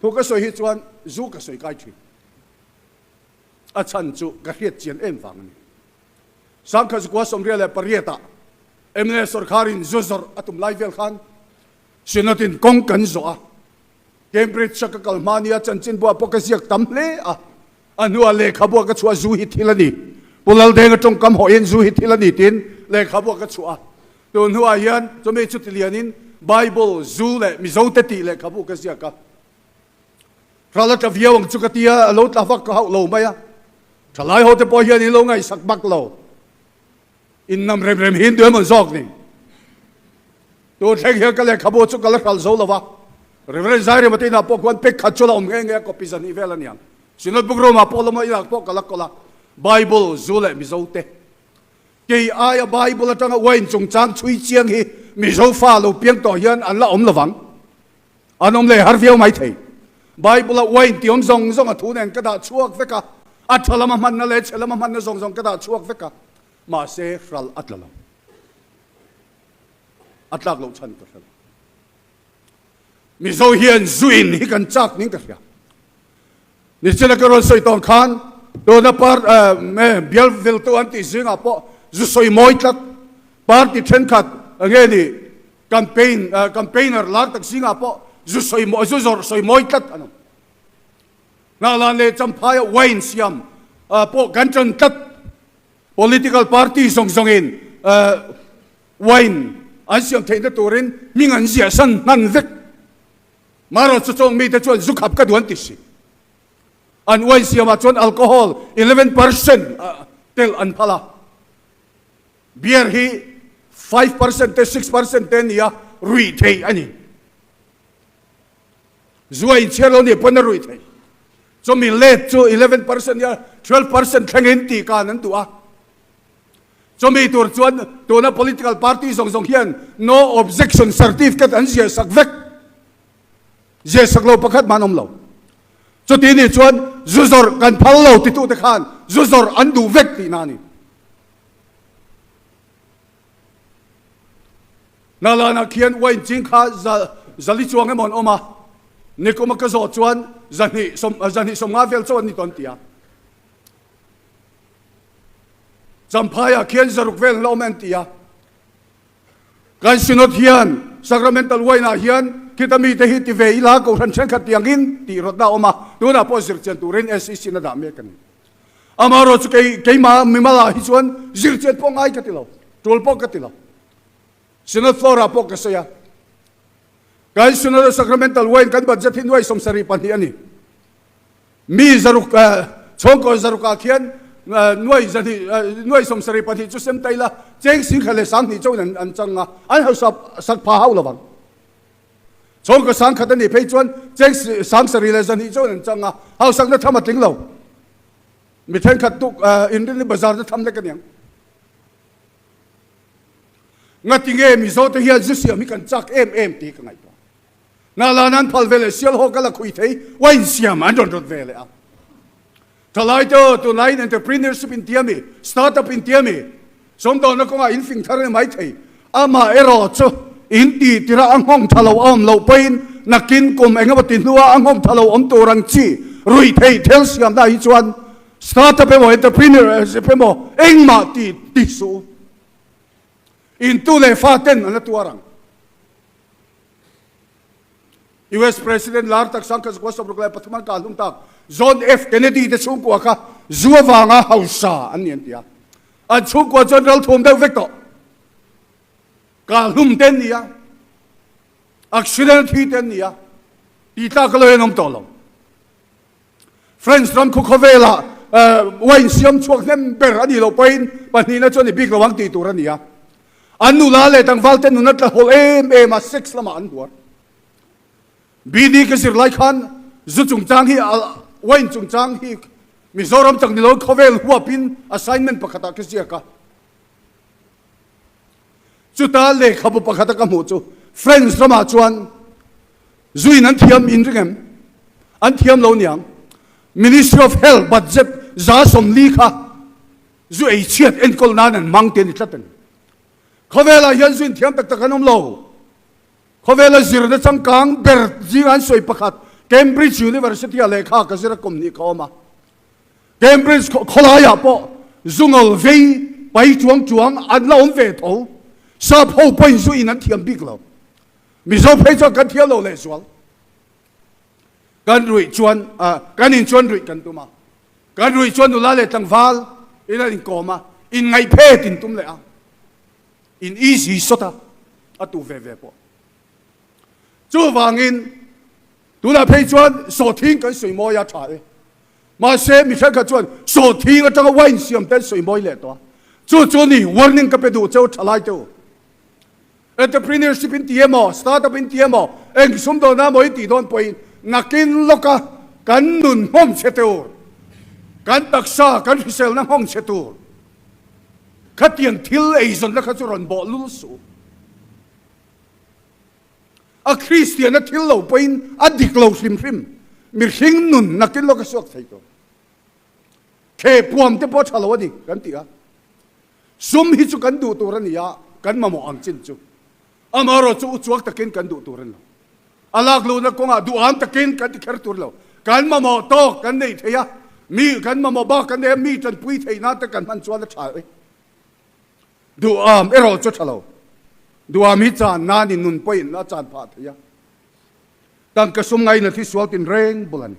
thu ka soi hi chuan zu ka soi kai thi a chan chu ka hiat chian em wang ni sang kha kwa som ria le parieta emne sarkarin zuzor atum lai vel khan sinatin kong kan zo a Cambridge sa kakalmania chanchin bua po kasiak tamle a anua le khabua ka chua zu hi thilani pulal deng atong kam hoin zu hi thilani tin le khabua ka chua to nuwa hian chome chutilianin Bible zu le mizote ti le khabu kasiak ka ralat aviawang chukatia lo tlafak ka lo maya thalai hote po hian lo ngai sakbak lo in nam rem rem hin mon zok ni to thek hian ka le khabu chu kala khal zo lawa Reverend Zaire matina po kwan pek khatchola nge ko pisan ivelan yan sinod bugro ma polo ma ilak po kalak kola Bible zule mizote kei aya Bible atanga wain chung chang chui chiang hi mizo fa lo piang to hian an la om lawang anom le har viau mai thei Bible wain tiom zong zong a thunen ka da chuak veka athalama man na le chelama man na zong zong ka da chuak veka ma se ral atlala atlak lo chan ka mizo hian zuin hi kan chak ning ka hria ni chela ka ro soi tong khan do na par me bial vil to anti zinga po zu soi moi tlat party then khat nge ni campaigner lar tak zinga po zu soi mo zu zor soi moi tlat ano na la le champhai wain siam po ganchan tat political party song songin wain asiam thein turin mingan zia san nan vek maro chuchong mi te chuan zukhap ka duan ti si an wain siam a chuan alcohol 11% tel an phala beer hi 5% te 6% te nia rui thei ani zuai chelo ni pon rui thei so mi let chu 11% ya 12% thangin ti ka nan tu a so mi tur chuan to na political party song song hian no objection certificate an sia sak vek je sak lo pakhat manom lo so ti ni chuan zuzor kan phal lo ti tu te khan zuzor an du vek ti na ni nalana khian wain ching kha zali chuang emon oma nikoma ka zo chuan zani som nga vel chuan ni ton tia champhaya khian zaruk vel lo men tia kan sinot hian sacramental waina hian kitami te hi ti ve ila ko ran chen khat tiangin ti rot na oma tuna po sir chen turin SEC na da me kan amaro chu ke ma mimala hi chuan zir chen po ngai ka ti lo tul po ka ti lo sinot flora po ka saya kan sinot sacramental wain kan budget hin wai som sari pan hi ani mi zaruk chongko zaruka khian nuai som sari pan hi chu sem taila cheng sing khale sang ni chon an changa an hau sak pha hau lawang chongko sang khat ni phei chuan cheng sang sari le zan hi chon an changa hau sak na thama ting lo mi then khat tu in bazar da tham le kan yang ngatinge mi zo te hian zusia mi kan chak em ti ka ngai pa na la nan phal vele sial ho kala khui thei wain siam an don vele a talai to line entrepreneurship in tiami startup in tiami som do na ko ma infing thar mai thei ama ero chu in ti tira ang hong thalo om lo pain nakin kum enga batin nuwa ang hong thalo om turang chi rui thei thel siam da hi chuan startup e mo entrepreneurship e mo engma ti su in tu le faten na tuarang US President lar tak sangkas ko sa program patuman ka lum tak John F Kennedy de chung ko ka zuwa nga hausa an yen tia a chung ko general thom da vekto ka lum ten nia accident hi ten nia ti ta ka lo enom tolo friends ram ko khovela wain siam chuak nem ber ani lo pain pani na choni big lawang ti tur ania anu la le tang valten nunat la hol a 6 lama an duar bidi ka sir lai khan zu chung chang hi wain chung chang hi mizoram chang nilo khovel huapin assignment pakhata ka sia ka chuta le khabu pakhata ka mu chu friends rama chuan zuin an thiam in ringem an thiam lo niang Ministry of Health budget za som li kha zu ei chiat en kol nan an mangten tlaten khovela yan zuin thiam tak tak anom lo khovela zir na chang kang ber jingan soi pakhat Cambridge University อะไรข้าก็จะกลุ่มนี้เขามา Cambridge เขาลายปอจุงเอาเวไปจวงอันเราเวทเอาซาพอไปสุยนั้นเทียมบิ๊กเรามิโซเพจกันเทียมเราเลยสวงกันรุยชวนกันอินชวนรุยกันตัวมากันรุยชวนดูแลเลยตั้งฟ้าอินันกอมาอินไงเพศอินตุ้มเลยอ่ะอินอีสีสดอ่ะตัวเวปอจู่วางอินดูแลเพจชวนสอทิ้งกันสวยมอยาถ่ายมาเซมิใช่กันชวนสอทิ้งก็จะก็วันเสียมเป็นสวยมอยเลยตัวจู่นี่ warning ก็ไปดูเจ้าทลายเจ้า entrepreneurship เป็นที่มอ startup เป็นที่มอเองสมโดน้ำมวยตีโดนไปนักกินลูกกันนุนห้องเชตูกันตักษากันพิเศษนั่งห้องเชตูขัดเตียนทิลไอซอนและขัดจุรันบ่ลุสูอะคริสเตียนทิลเราเป็นอดีตเราซิมมีหิงนุนนักกินลูกสวกใส่ตัวเคปวมจะพอชะลวดิกันตีอะซุมฮิจุกันดูตัวนี้อะกันมาหมออังจินจูอามารอจูจวกตะกินกันดูตัวนั้นอาลักลูนักกงอ่ะดูอันตะกินกันที่แคร์ตัวเรากันมาหมอโตกันได้เทียมีกันมาหมอบ้ากันได้มีจนปุยเทียน่าตะกันพันชวนละชายดูอามเอรอจุดเราดูอามิจานนานินุนไปน่าจานพาเทียตั้งกระสุมไงนะที่สวลตินเร่งบุลัน